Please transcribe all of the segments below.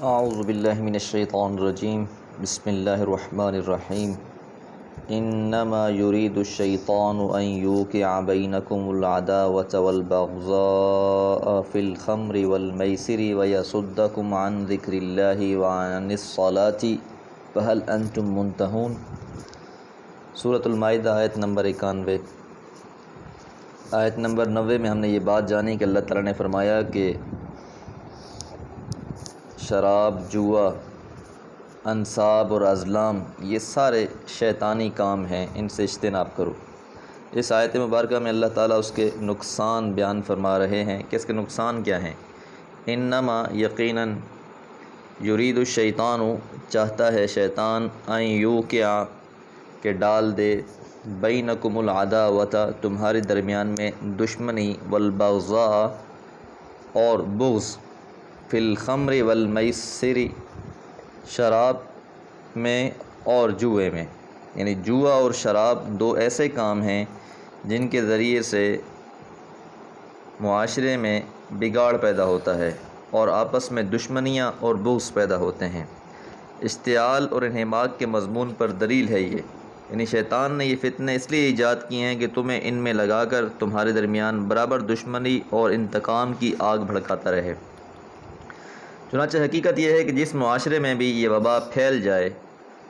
اعوذ باللہ من الشیطان الرجیم بسم اللہ الرحمن الرحیم انما یرید الشیطان ان یوقع بینکم العداوۃ والبغضاء فی الخمر والمیسر ویصدکم عن ذکر اللہ وعن الصلاۃ فہل انتم منتہون۔ سورۃ المائدہ آیت نمبر 91۔ آیت نمبر 90 میں ہم نے یہ بات جانی کہ اللہ تعالیٰ نے فرمایا کہ شراب، جوا، انصاب اور ازلام یہ سارے شیطانی کام ہیں، ان سے اجتناب کرو۔ اس آیت مبارکہ میں اللہ تعالیٰ اس کے نقصان بیان فرما رہے ہیں کہ اس کے نقصان کیا ہیں۔ انما یقیناً یرید الشیطان چاہتا ہے شیطان ان یوقع کہ ڈال دے بینکم العداوۃ تمہارے درمیان میں دشمنی والبغضاء اور بغض فی الخمر والمیسر شراب میں اور جوئے میں، یعنی جوا اور شراب دو ایسے کام ہیں جن کے ذریعے سے معاشرے میں بگاڑ پیدا ہوتا ہے اور آپس میں دشمنیاں اور بغض پیدا ہوتے ہیں۔ اشتعال اور انہماک کے مضمون پر دلیل ہے یہ، یعنی شیطان نے یہ فتنے اس لیے ایجاد کیے ہیں کہ تمہیں ان میں لگا کر تمہارے درمیان برابر دشمنی اور انتقام کی آگ بھڑکاتا رہے۔ چنانچہ حقیقت یہ ہے کہ جس معاشرے میں بھی یہ وبا پھیل جائے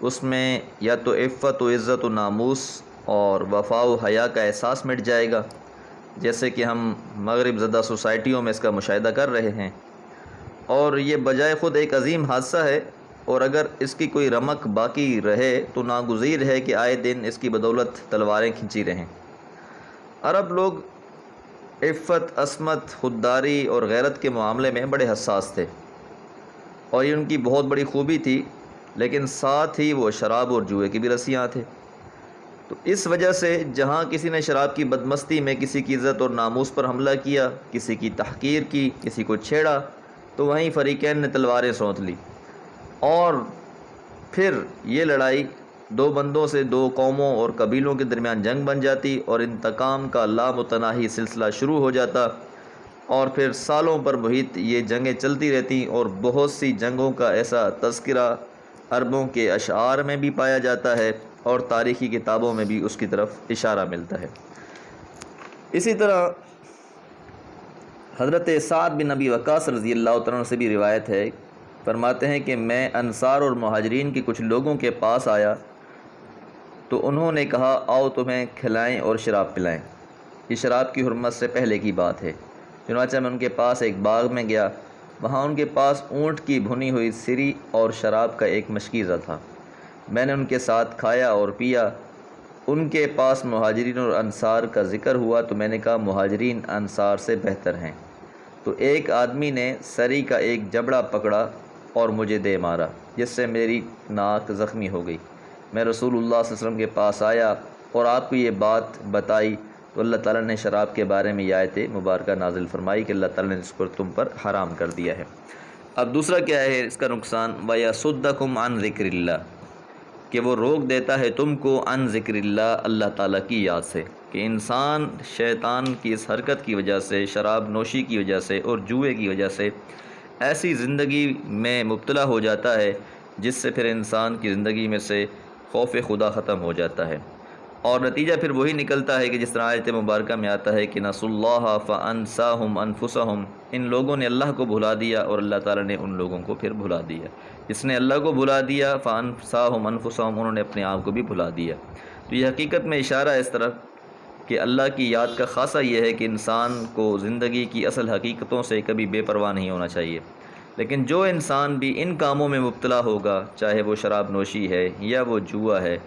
اس میں یا تو عفت و عزت و ناموس اور وفا و حیا کا احساس مٹ جائے گا، جیسے کہ ہم مغرب زدہ سوسائٹیوں میں اس کا مشاہدہ کر رہے ہیں، اور یہ بجائے خود ایک عظیم حادثہ ہے، اور اگر اس کی کوئی رمق باقی رہے تو ناگزیر ہے کہ آئے دن اس کی بدولت تلواریں کھنچی رہیں۔ عرب لوگ عفت، عصمت، خودداری اور غیرت کے معاملے میں بڑے حساس تھے، اور یہ ان کی بہت بڑی خوبی تھی، لیکن ساتھ ہی وہ شراب اور جوئے کی بھی رسیاں تھے۔ تو اس وجہ سے جہاں کسی نے شراب کی بدمستی میں کسی کی عزت اور ناموس پر حملہ کیا، کسی کی تحقیر کی، کسی کو چھیڑا، تو وہیں فریقین نے تلواریں سونت لی، اور پھر یہ لڑائی دو بندوں سے، دو قوموں اور قبیلوں کے درمیان جنگ بن جاتی اور انتقام کا لامتناہی سلسلہ شروع ہو جاتا، اور پھر سالوں پر محیط یہ جنگیں چلتی رہتی، اور بہت سی جنگوں کا ایسا تذکرہ عربوں کے اشعار میں بھی پایا جاتا ہے اور تاریخی کتابوں میں بھی اس کی طرف اشارہ ملتا ہے۔ اسی طرح حضرت سعد بن ابی وقاص رضی اللہ تعالیٰ عنہ سے بھی روایت ہے، فرماتے ہیں کہ میں انصار اور مہاجرین کے کچھ لوگوں کے پاس آیا تو انہوں نے کہا آؤ تمہیں کھلائیں اور شراب پلائیں۔ یہ شراب کی حرمت سے پہلے کی بات ہے۔ چنانچہ میں ان کے پاس ایک باغ میں گیا، وہاں ان کے پاس اونٹ کی بھنی ہوئی سری اور شراب کا ایک مشکیزہ تھا۔ میں نے ان کے ساتھ کھایا اور پیا۔ ان کے پاس مہاجرین اور انصار کا ذکر ہوا تو میں نے کہا مہاجرین انصار سے بہتر ہیں۔ تو ایک آدمی نے سری کا ایک جبڑا پکڑا اور مجھے دے مارا، جس سے میری ناک زخمی ہو گئی۔ میں رسول اللہ صلی اللہ علیہ وسلم کے پاس آیا اور آپ کو یہ بات بتائی تو اللہ تعالیٰ نے شراب کے بارے میں یہ آیت مبارکہ نازل فرمائی کہ اللہ تعالیٰ نے اس پر تم پر حرام کر دیا ہے۔ اب دوسرا کیا ہے اس کا نقصان؟ وَيَصُدَّكُمْ عَنْ ذِكْرِ اللَّهِ، کہ وہ روک دیتا ہے تم کو عن ذکر اللہ، اللہ تعالیٰ کی یاد سے، کہ انسان شیطان کی اس حرکت کی وجہ سے، شراب نوشی کی وجہ سے اور جوئے کی وجہ سے ایسی زندگی میں مبتلا ہو جاتا ہے جس سے پھر انسان کی زندگی میں سے خوف خدا ختم ہو جاتا ہے، اور نتیجہ پھر وہی نکلتا ہے کہ جس طرح آیت مبارکہ میں آتا ہے کہ نسوا اللہ فانساہم انفسہم، ان لوگوں نے اللہ کو بھلا دیا اور اللہ تعالیٰ نے ان لوگوں کو پھر بھلا دیا۔ جس نے اللہ کو بھلا دیا فانساہم انفسہم، انہوں نے اپنے آپ کو بھی بھلا دیا۔ تو یہ حقیقت میں اشارہ ہے اس طرح کہ اللہ کی یاد کا خاصہ یہ ہے کہ انسان کو زندگی کی اصل حقیقتوں سے کبھی بے پرواہ نہیں ہونا چاہیے۔ لیکن جو انسان بھی ان کاموں میں مبتلا ہوگا، چاہے وہ شراب نوشی ہے یا وہ جوا ہے،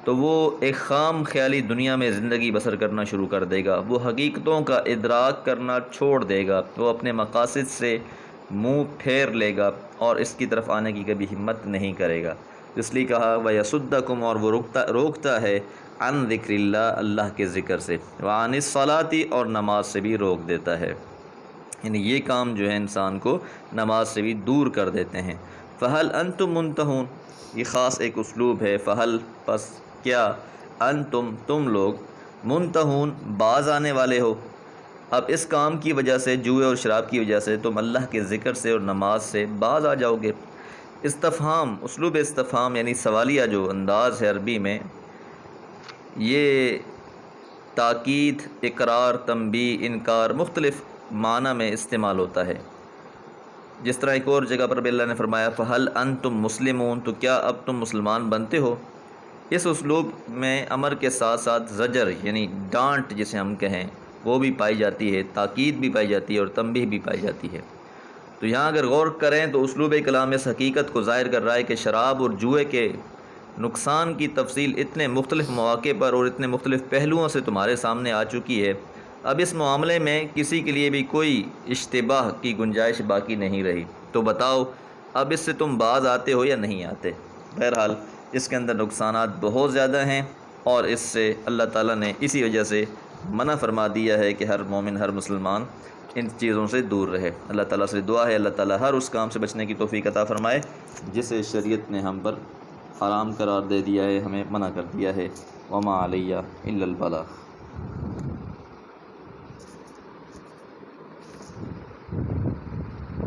تو وہ ایک خام خیالی دنیا میں زندگی بسر کرنا شروع کر دے گا، وہ حقیقتوں کا ادراک کرنا چھوڑ دے گا، وہ اپنے مقاصد سے منہ پھیر لے گا اور اس کی طرف آنے کی کبھی ہمت نہیں کرے گا۔ اس لیے کہا وَيَصُدَّكُمْ، اور وہ روکتا ہے عن ذکر اللہ، اللہ کے ذکر سے، وعن الصلاۃ، اور نماز سے بھی روک دیتا ہے، یعنی یہ کام جو ہے انسان کو نماز سے بھی دور کر دیتے ہیں۔ فہل انتم منتہون، یہ خاص ایک اسلوب ہے، فہل پس کیا، انتم تم لوگ، منتہون باز آنے والے ہو۔ اب اس کام کی وجہ سے، جوئے اور شراب کی وجہ سے تم اللہ کے ذکر سے اور نماز سے باز آ جاؤ گے۔ استفہام، اسلوب استفہام یعنی سوالیہ جو انداز ہے عربی میں، یہ تاکید، اقرار، تنبیہ، انکار مختلف معنی میں استعمال ہوتا ہے۔ جس طرح ایک اور جگہ پر بھی اللہ نے فرمایا فَهَلْ أَنْتُمْ مُسْلِمُونَ، تو کیا اب تم مسلمان بنتے ہو؟ اس اسلوب میں امر کے ساتھ ساتھ زجر یعنی ڈانٹ جسے ہم کہیں وہ بھی پائی جاتی ہے، تاکید بھی پائی جاتی ہے اور تنبیہ بھی پائی جاتی ہے۔ تو یہاں اگر غور کریں تو اسلوب کلام اس حقیقت کو ظاہر کر رہا ہے کہ شراب اور جوئے کے نقصان کی تفصیل اتنے مختلف مواقع پر اور اتنے مختلف پہلوؤں سے تمہارے سامنے آ چکی ہے، اب اس معاملے میں کسی کے لیے بھی کوئی اشتباہ کی گنجائش باقی نہیں رہی۔ تو بتاؤ اب اس سے تم باز آتے ہو یا نہیں آتے؟ بہرحال اس کے اندر نقصانات بہت زیادہ ہیں، اور اس سے اللہ تعالیٰ نے اسی وجہ سے منع فرما دیا ہے کہ ہر مومن، ہر مسلمان ان چیزوں سے دور رہے۔ اللہ تعالیٰ سے دعا ہے اللہ تعالیٰ ہر اس کام سے بچنے کی توفیق عطا فرمائے جسے شریعت نے ہم پر حرام قرار دے دیا ہے، ہمیں منع کر دیا ہے۔ وما علیہ الا البلاغ۔